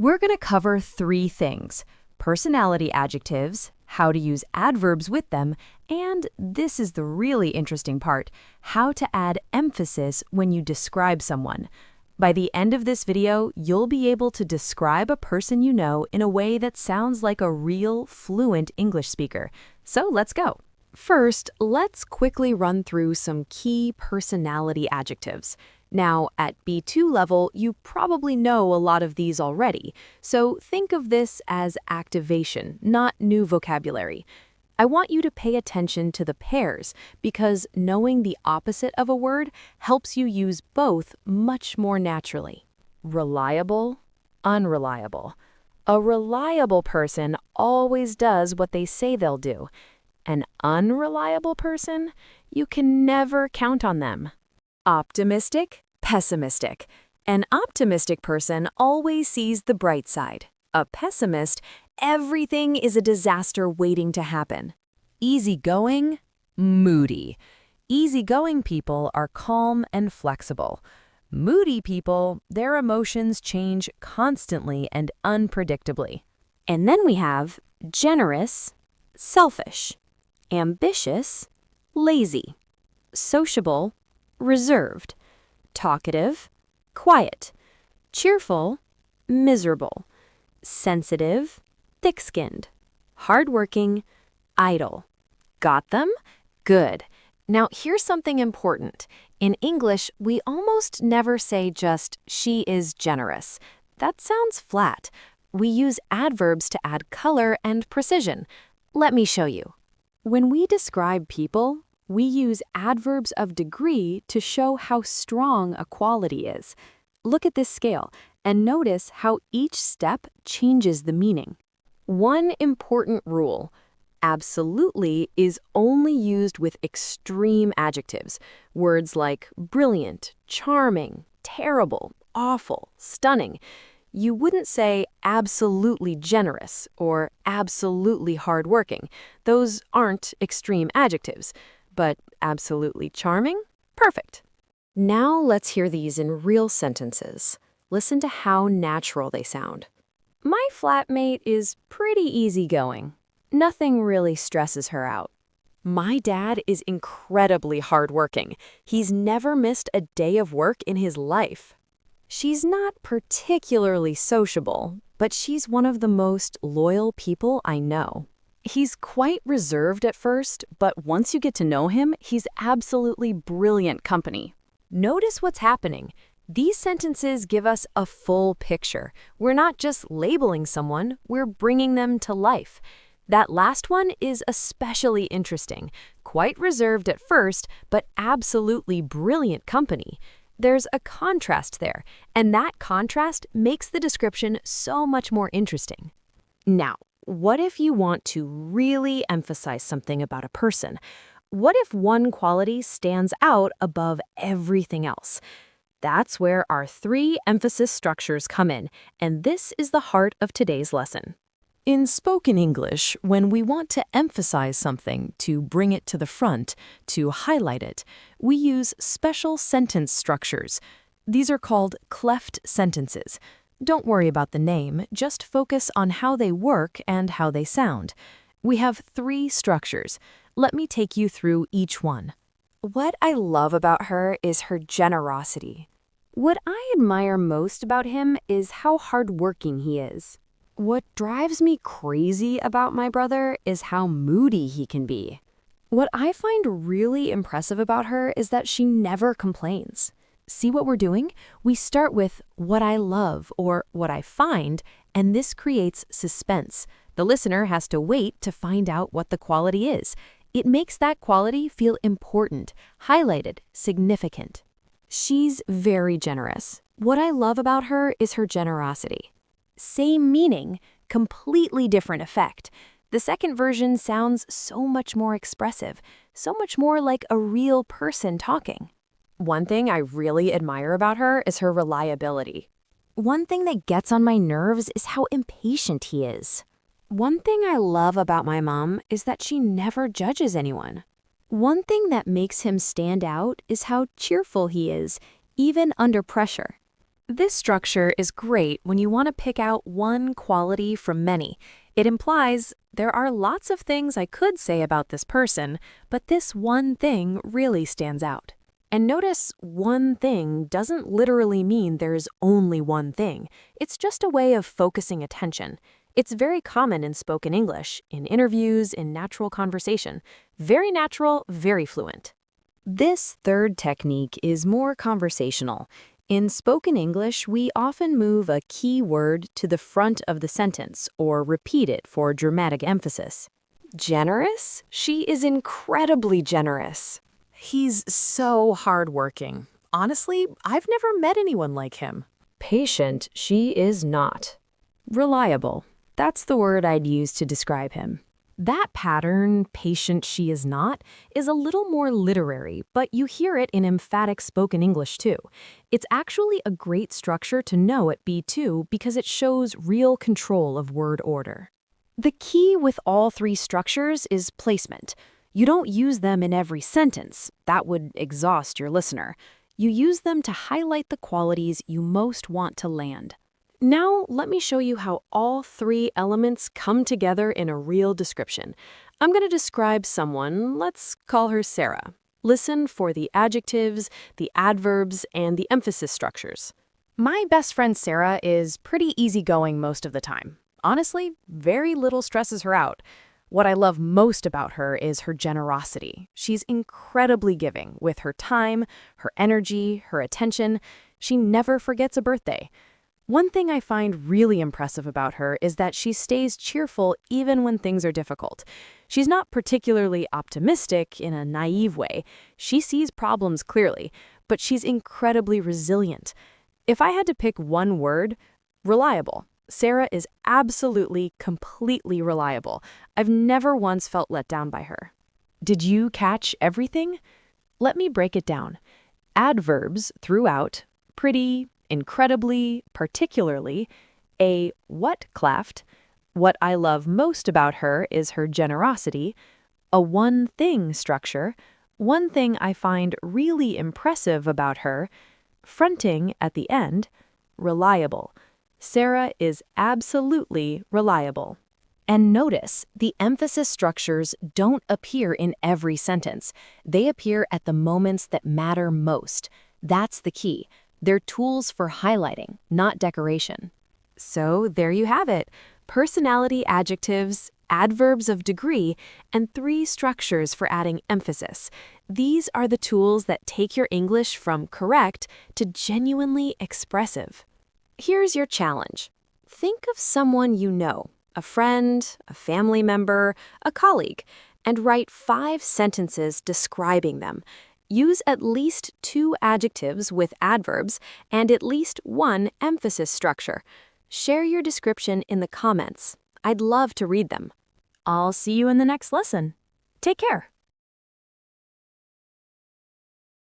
We're going to cover three things: personality adjectives, how to use adverbs with them, and this is the really interesting part, how to add emphasis when you describe someone. By the end of this video, you'll be able to describe a person you know in a way that sounds like a real, fluent English speaker. So let's go. First, let's quickly run through some key personality adjectives. Now, at B2 level, you probably know a lot of these already, so think of this as activation, not new vocabulary. I want you to pay attention to the pairs because knowing the opposite of a word helps you use both much more naturally. Reliable, unreliable. A reliable person always does what they say they'll do. An unreliable person, you can never count on them. Optimistic, pessimistic. An optimistic person always sees the bright side. A pessimist, everything is a disaster waiting to happen. Easygoing, moody. Easygoing people are calm and flexible. Moody people, their emotions change constantly and unpredictably. And then we have generous, selfish. Ambitious, lazy. Sociable, reserved. Talkative, quiet. Cheerful, miserable. Sensitive, thick-skinned. Hardworking, idle. Got them? Good. Now here's something important. In English, we almost never say just, "she is generous." That sounds flat. We use adverbs to add color and precision. Let me show you. When we describe people, we use adverbs of degree to show how strong a quality is. Look at this scale and notice how each step changes the meaning. One important rule: absolutely is only used with extreme adjectives. Words like brilliant, charming, terrible, awful, stunning. You wouldn't say absolutely generous or absolutely hardworking. Those aren't extreme adjectives. But absolutely charming? Perfect. Now let's hear these in real sentences. Listen to how natural they sound. My flatmate is pretty easygoing. Nothing really stresses her out. My dad is incredibly hardworking. He's never missed a day of work in his life. She's not particularly sociable, but she's one of the most loyal people I know. He's quite reserved at first, but once you get to know him, he's absolutely brilliant company. Notice what's happening. These sentences give us a full picture. We're not just labeling someone, we're bringing them to life. That last one is especially interesting. Quite reserved at first, but absolutely brilliant company. There's a contrast there, and that contrast makes the description so much more interesting. Now, what if you want to really emphasize something about a person? What if one quality stands out above everything else? That's where our three emphasis structures come in, and this is the heart of today's lesson. In spoken English, when we want to emphasize something, to bring it to the front, to highlight it, we use special sentence structures. These are called cleft sentences. Don't worry about the name, just focus on how they work and how they sound. We have three structures. Let me take you through each one. What I love about her is her generosity. What I admire most about him is how hardworking he is. What drives me crazy about my brother is how moody he can be. What I find really impressive about her is that she never complains. See what we're doing? We start with what I love or what I find, and this creates suspense. The listener has to wait to find out what the quality is. It makes that quality feel important, highlighted, significant. She's very generous. What I love about her is her generosity. Same meaning, completely different effect. The second version sounds so much more expressive, so much more like a real person talking. One thing I really admire about her is her reliability. One thing that gets on my nerves is how impatient he is. One thing I love about my mom is that she never judges anyone. One thing that makes him stand out is how cheerful he is, even under pressure. This structure is great when you want to pick out one quality from many. It implies there are lots of things I could say about this person, but this one thing really stands out. And notice one thing doesn't literally mean there's only one thing. It's just a way of focusing attention. It's very common in spoken English, in interviews, in natural conversation. Very natural, very fluent. This third technique is more conversational. In spoken English, we often move a key word to the front of the sentence or repeat it for dramatic emphasis. Generous? She is incredibly generous. He's so hardworking. Honestly, I've never met anyone like him. Patient? She is not. Reliable. That's the word I'd use to describe him. That pattern, patient she is not, is a little more literary, but you hear it in emphatic spoken English too. It's actually a great structure to know at B2 because it shows real control of word order. The key with all three structures is placement. You don't use them in every sentence. That would exhaust your listener. You use them to highlight the qualities you most want to land. Now, let me show you how all three elements come together in a real description. I'm going to describe someone, let's call her Sarah. Listen for the adjectives, the adverbs, and the emphasis structures. My best friend Sarah is pretty easygoing most of the time. Honestly, very little stresses her out. What I love most about her is her generosity. She's incredibly giving with her time, her energy, her attention. She never forgets a birthday. One thing I find really impressive about her is that she stays cheerful even when things are difficult. She's not particularly optimistic in a naive way. She sees problems clearly, but she's incredibly resilient. If I had to pick one word, reliable. Sarah is absolutely, completely reliable. I've never once felt let down by her. Did you catch everything? Let me break it down. Adverbs throughout, pretty, incredibly, particularly, a what Cleft. What I love most about her is her generosity, a one thing structure, one thing I find really impressive about her, fronting at the end, reliable. Sarah is absolutely reliable. And notice, the emphasis structures don't appear in every sentence. They appear at the moments that matter most. That's the key. They're tools for highlighting, not decoration. So there you have it. Personality adjectives, adverbs of degree, and three structures for adding emphasis. These are the tools that take your English from correct to genuinely expressive. Here's your challenge. Think of someone you know, a friend, a family member, a colleague, and write 5 sentences describing them. Use at least 2 adjectives with adverbs and at least 1 emphasis structure. Share your description in the comments. I'd love to read them. I'll see you in the next lesson. Take care.